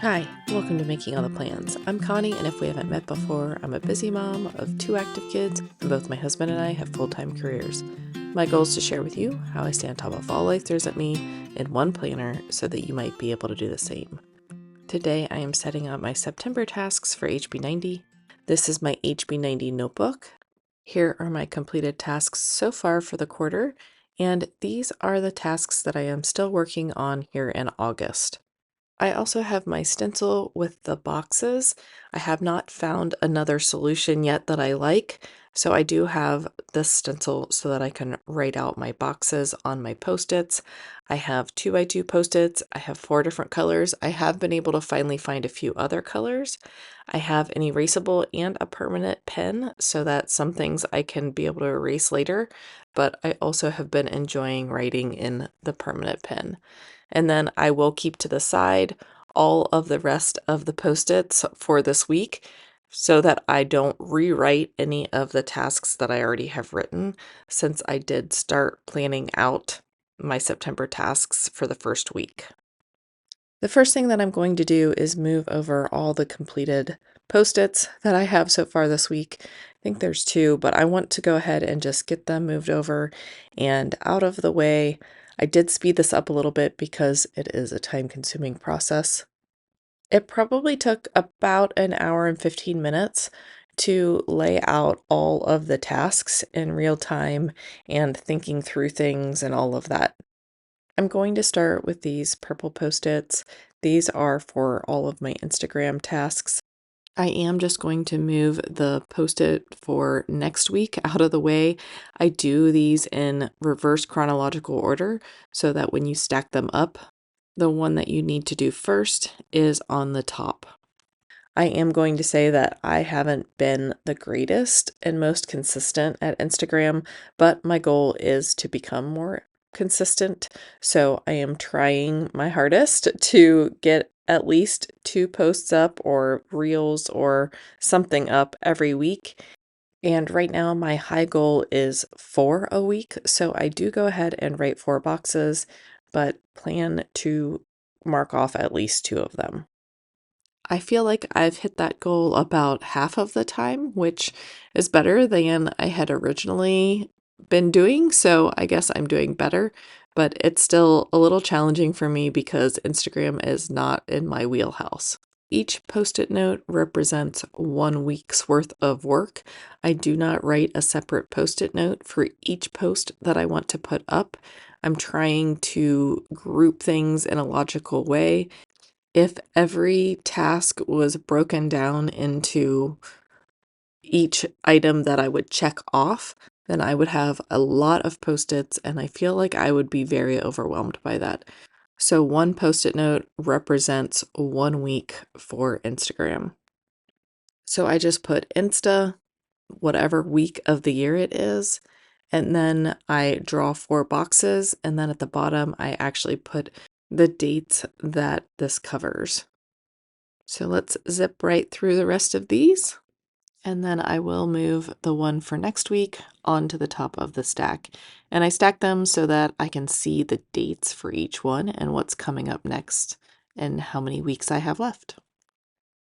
Hi, welcome to Making All the Plans. I'm Connie, and if we haven't met before, I'm a busy mom of 2 active kids, and both my husband and I have full-time careers. My goal is to share with you how I stay on top of all life throws at me in one planner so that you might be able to do the same. Today, I am setting out my September tasks for HB90. This is my HB90 notebook. Here are my completed tasks so far for the quarter, and these are the tasks that I am still working on here in August. I also have my stencil with the boxes. I have not found another solution yet that I like, so I do have this stencil so that I can write out my boxes on my Post-its. I have 2x2 Post-its. I have 4 different colors. I have been able to finally find a few other colors. I have an erasable and a permanent pen so that some things I can be able to erase later, but I also have been enjoying writing in the permanent pen. And then I will keep to the side all of the rest of the Post-its for this week so that I don't rewrite any of the tasks that I already have written, since I did start planning out my September tasks for the first week. The first thing that I'm going to do is move over all the completed Post-its that I have so far this week. I think there's 2, but I want to go ahead and just get them moved over and out of the way. I did speed this up a little bit because it is a time-consuming process. It probably took about an hour and 15 minutes to lay out all of the tasks in real time and thinking through things and all of that. I'm going to start with these purple Post-its. These are for all of my Instagram tasks. I am just going to move the Post-it for next week out of the way. I do these in reverse chronological order so that when you stack them up, the one that you need to do first is on the top. I am going to say that I haven't been the greatest and most consistent at Instagram, but my goal is to become more consistent. So I am trying my hardest to get at least 2 posts up or reels or something up every week. And right now my high goal is 4 a week. So I do go ahead and write 4 boxes, but plan to mark off at least 2 of them. I feel like I've hit that goal about half of the time, which is better than I had originally been doing, so I guess I'm doing better, but it's still a little challenging for me because Instagram is not in my wheelhouse. Each Post-it note represents 1 week's worth of work. I do not write a separate Post-it note for each post that I want to put up. I'm trying to group things in a logical way. If every task was broken down into each item that I would check off, then I would have a lot of Post-its, and I feel like I would be very overwhelmed by that. So 1 Post-it note represents 1 week for Instagram. So I just put Insta, whatever week of the year it is, and then I draw 4 boxes, and then at the bottom I actually put the dates that this covers. So let's zip right through the rest of these, and then I will move the one for next week onto the top of the stack. And I stack them so that I can see the dates for each one and what's coming up next and how many weeks I have left.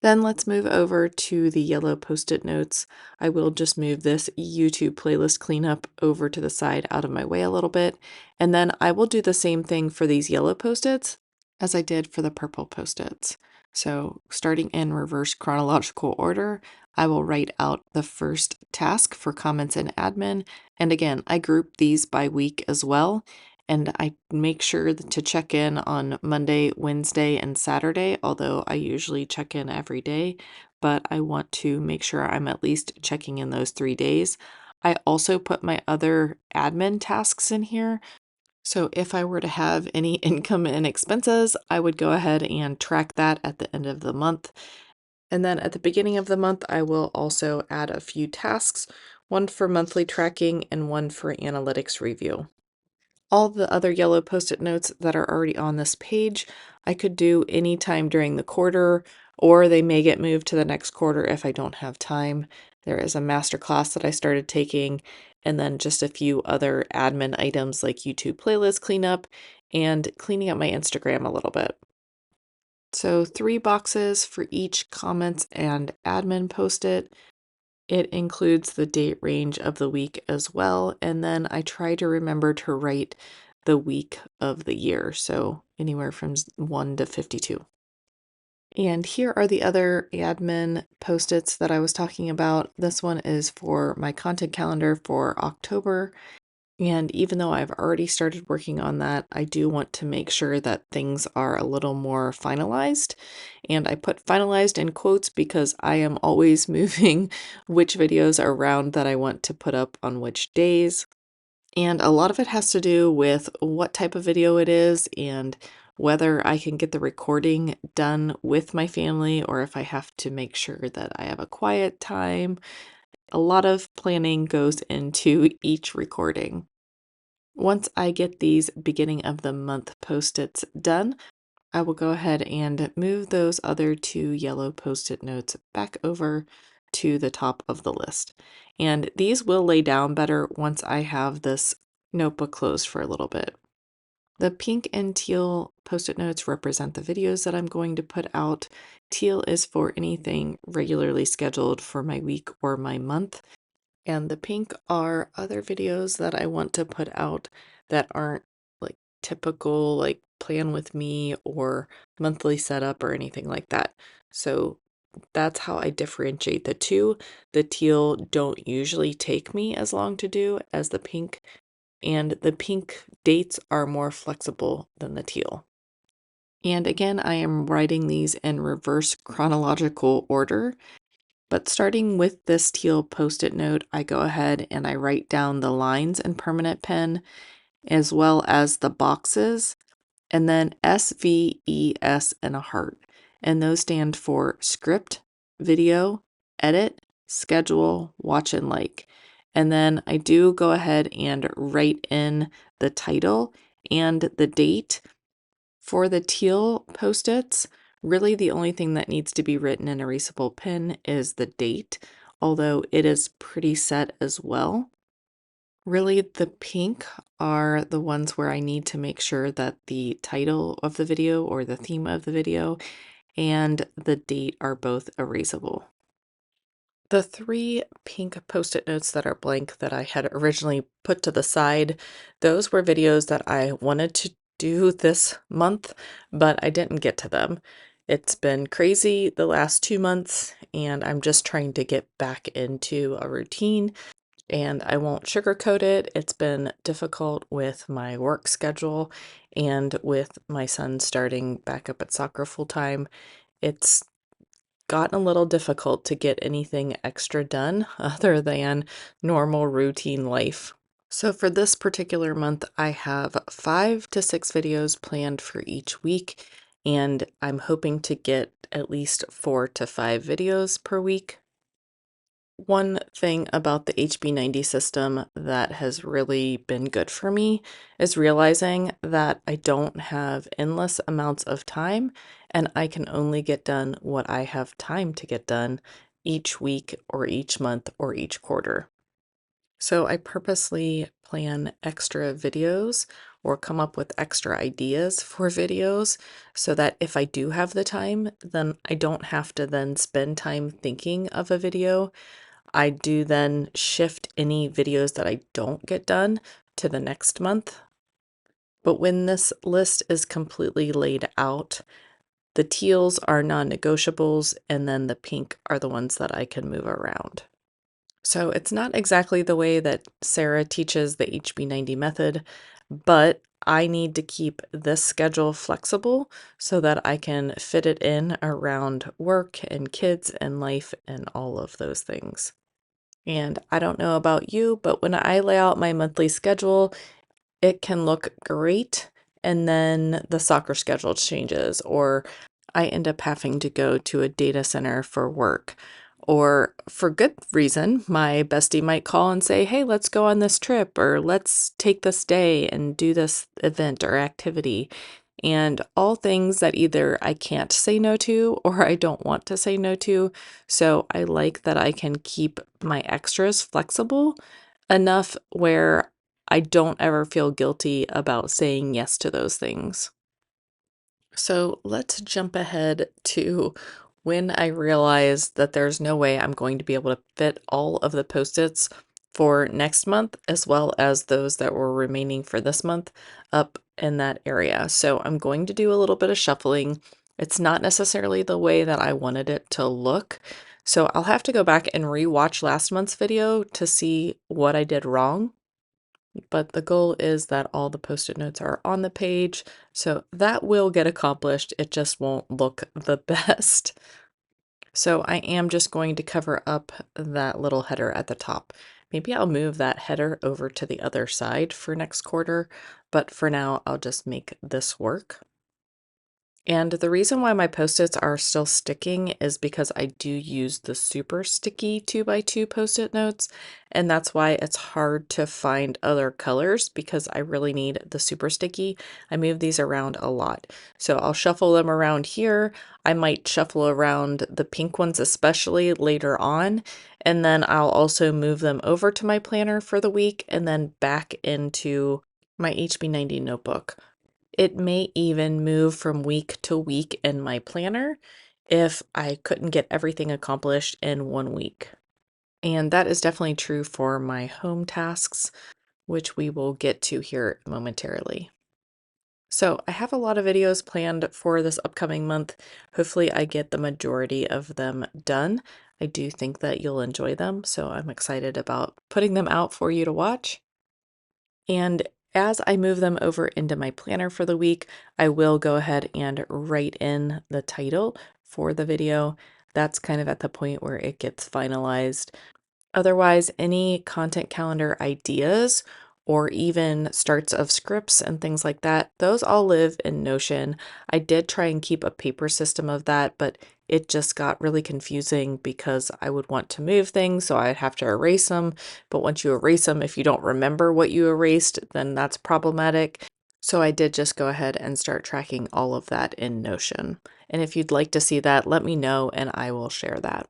Then let's move over to the yellow Post-it notes. I will just move this YouTube playlist cleanup over to the side out of my way a little bit, and then I will do the same thing for these yellow Post-its as I did for the purple Post-its. So starting in reverse chronological order, I will write out the first task for comments and admin, and again, I group these by week as well. And I make sure to check in on Monday, Wednesday, and Saturday, although I usually check in every day, but I want to make sure I'm at least checking in those 3 days. I also put my other admin tasks in here. So if I were to have any income and expenses, I would go ahead and track that at the end of the month. And then at the beginning of the month, I will also add a few tasks, one for monthly tracking and one for analytics review. All the other yellow Post-it notes that are already on this page, I could do anytime during the quarter, or they may get moved to the next quarter if I don't have time. There is a master class that I started taking, and then just a few other admin items like YouTube playlist cleanup and cleaning up my Instagram a little bit. So 3 boxes for each comments and admin post-it. It includes the date range of the week as well, and then I try to remember to write the week of the year, so anywhere from 1 to 52. And here are the other admin post-its that I was talking about. This one is for my content calendar for October. And even though I've already started working on that, I do want to make sure that things are a little more finalized. And I put finalized in quotes because I am always moving which videos around that I want to put up on which days. And a lot of it has to do with what type of video it is and whether I can get the recording done with my family or if I have to make sure that I have a quiet time. A lot of planning goes into each recording. Once I get these beginning of the month post-its done, I will go ahead and move those other 2 yellow post-it notes back over to the top of the list. And these will lay down better once I have this notebook closed for a little bit. The pink and teal post-it notes represent the videos that I'm going to put out. Teal is for anything regularly scheduled for my week or my month. And the pink are other videos that I want to put out that aren't like typical, like plan with me or monthly setup or anything like that. So that's how I differentiate the two. The teal don't usually take me as long to do as the pink, and the pink dates are more flexible than the teal. And again, I am writing these in reverse chronological order. But starting with this teal post-it note, I go ahead and I write down the lines in permanent pen as well as the boxes, and then SVES and a heart. And those stand for script, video, edit, schedule, watch, and like. And then I do go ahead and write in the title and the date. For the teal post-its, really the only thing that needs to be written in erasable pen is the date, although it is pretty set as well. Really, the pink are the ones where I need to make sure that the title of the video or the theme of the video and the date are both erasable. The 3 pink post-it notes that are blank that I had originally put to the side, those were videos that I wanted to do this month, but I didn't get to them. It's been crazy the last 2 months, and I'm just trying to get back into a routine, and I won't sugarcoat it. It's been difficult with my work schedule and with my son starting back up at soccer full time. It's gotten a little difficult to get anything extra done other than normal routine life. So for this particular month, I have 5 to 6 videos planned for each week, and I'm hoping to get at least 4 to 5 videos per week. One thing about the HB90 system that has really been good for me is realizing that I don't have endless amounts of time and I can only get done what I have time to get done each week or each month or each quarter. So I purposely plan extra videos or come up with extra ideas for videos so that if I do have the time, then I don't have to then spend time thinking of a video. I do then shift any videos that I don't get done to the next month. But when this list is completely laid out, the teals are non-negotiables, and then the pink are the ones that I can move around. So it's not exactly the way that Sarah teaches the HB90 method, but I need to keep this schedule flexible so that I can fit it in around work and kids and life and all of those things. And I don't know about you, but when I lay out my monthly schedule, it can look great. And then the soccer schedule changes, or I end up having to go to a data center for work. Or for good reason, my bestie might call and say, hey, let's go on this trip, or let's take this day and do this event or activity. And all things that either I can't say no to or I don't want to say no to. So I like that I can keep my extras flexible enough where I don't ever feel guilty about saying yes to those things. So let's jump ahead to when I realized that there's no way I'm going to be able to fit all of the post-its for next month, as well as those that were remaining for this month, up in that area. So I'm going to do a little bit of shuffling. It's not necessarily the way that I wanted it to look. So I'll have to go back and re-watch last month's video to see what I did wrong. But the goal is that all the post-it notes are on the page, so that will get accomplished. It just won't look the best. So I am just going to cover up that little header at the top. Maybe I'll move that header over to the other side for next quarter, but for now I'll just make this work. And the reason why my post-its are still sticking is because I do use the super sticky 2x2 post-it notes, and that's why it's hard to find other colors because I really need the super sticky. I move these around a lot. So I'll shuffle them around here. I might shuffle around the pink ones especially later on, and then I'll also move them over to my planner for the week and then back into my HB90 notebook. It may even move from week to week in my planner if I couldn't get everything accomplished in 1 week. And that is definitely true for my home tasks, which we will get to here momentarily. So I have a lot of videos planned for this upcoming month. Hopefully I get the majority of them done. I do think that you'll enjoy them, so I'm excited about putting them out for you to watch. And as I move them over into my planner for the week, I will go ahead and write in the title for the video. That's kind of at the point where it gets finalized. Otherwise, any content calendar ideas or even starts of scripts and things like that, those all live in Notion. I did try and keep a paper system of that, but it just got really confusing because I would want to move things, so I'd have to erase them. But once you erase them, if you don't remember what you erased, then that's problematic. So I did just go ahead and start tracking all of that in Notion. And if you'd like to see that, let me know and I will share that.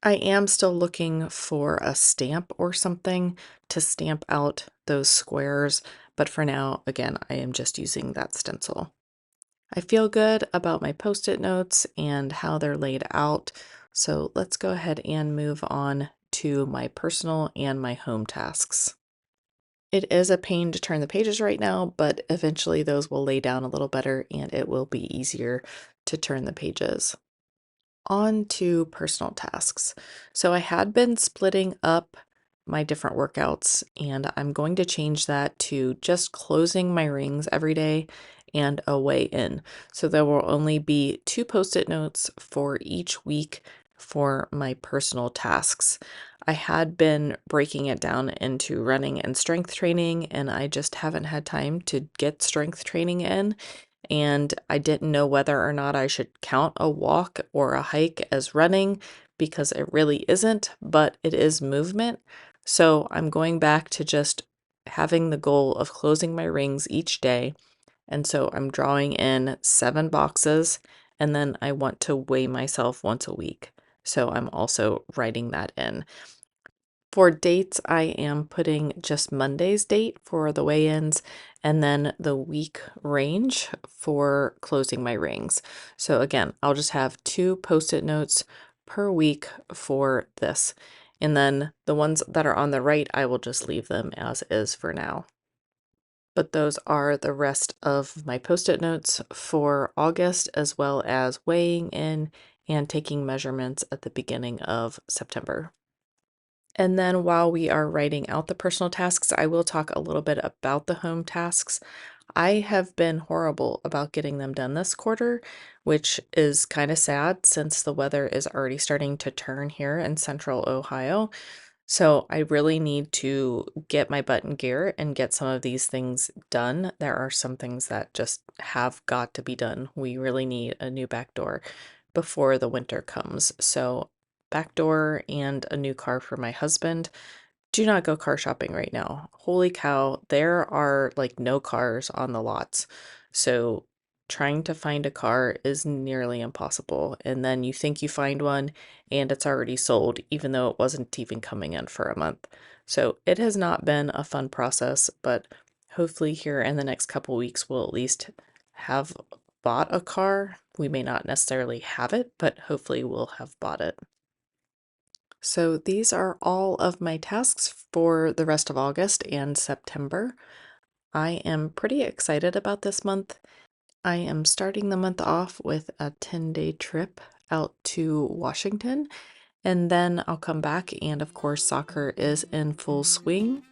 I am still looking for a stamp or something to stamp out those squares, but for now, again, I am just using that stencil. I feel good about my post-it notes and how they're laid out, so let's go ahead and move on to my personal and my home tasks. It is a pain to turn the pages right now, but eventually those will lay down a little better and it will be easier to turn the pages. On to personal tasks. So I had been splitting up my different workouts, and I'm going to change that to just closing my rings every day and a weigh in. So there will only be 2 post-it notes for each week for my personal tasks. I had been breaking it down into running and strength training, and I just haven't had time to get strength training in, and I didn't know whether or not I should count a walk or a hike as running because it really isn't, but it is movement. So I'm going back to just having the goal of closing my rings each day. And so I'm drawing in 7 boxes and then I want to weigh myself once a week. So I'm also writing that in. For dates, I am putting just Monday's date for the weigh-ins and then the week range for closing my rings. So again, I'll just have 2 post-it notes per week for this. And then the ones that are on the right, I will just leave them as is for now. But those are the rest of my post-it notes for August, as well as weighing in and taking measurements at the beginning of September. And then while we are writing out the personal tasks, I will talk a little bit about the home tasks. I have been horrible about getting them done this quarter, which is kind of sad since the weather is already starting to turn here in central Ohio. So I really need to get my butt in gear and get some of these things done. There are some things that just have got to be done. We really need a new back door before the winter comes. So back door and a new car for my husband. Do not go car shopping right now. Holy cow, there are like no cars on the lots. So trying to find a car is nearly impossible. And then you think you find one and it's already sold, even though it wasn't even coming in for a month. So it has not been a fun process, but hopefully here in the next couple weeks we'll at least have bought a car. We may not necessarily have it, but hopefully we'll have bought it. So these are all of my tasks for the rest of August and September. I am pretty excited about this month. I am starting the month off with a 10-day trip out to Washington, and then I'll come back, and of course soccer is in full swing.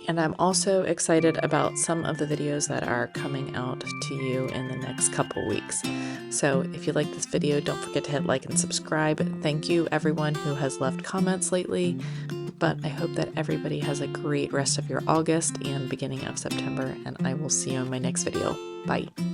And I'm also excited about some of the videos that are coming out to you in the next couple weeks. So if you like this video, don't forget to hit like and subscribe. Thank you everyone who has left comments lately, but I hope that everybody has a great rest of your August and beginning of September, and I will see you in my next video. Bye.